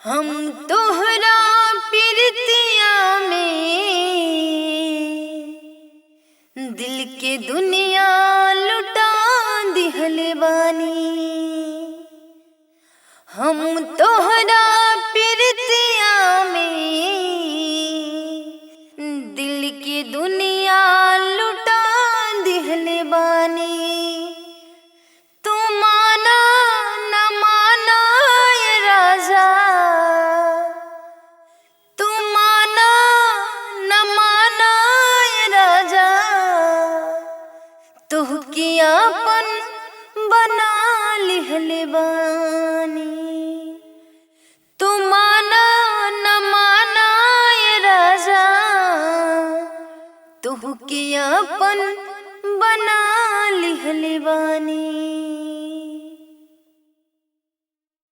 हम तोहरा प्रीतिया में दिल के दुनिया लुटा दिहले बानी। हम तोहरा प्रीतिया में दिल के दुनिया लुटा दिहले बानी। तू माना न माना ये राजा, तू माना न माना ये राजा, तुहके आपन बना लिहले बानी। तू माना न माना ये राजा, तुहके आपन बना लिहले बानी।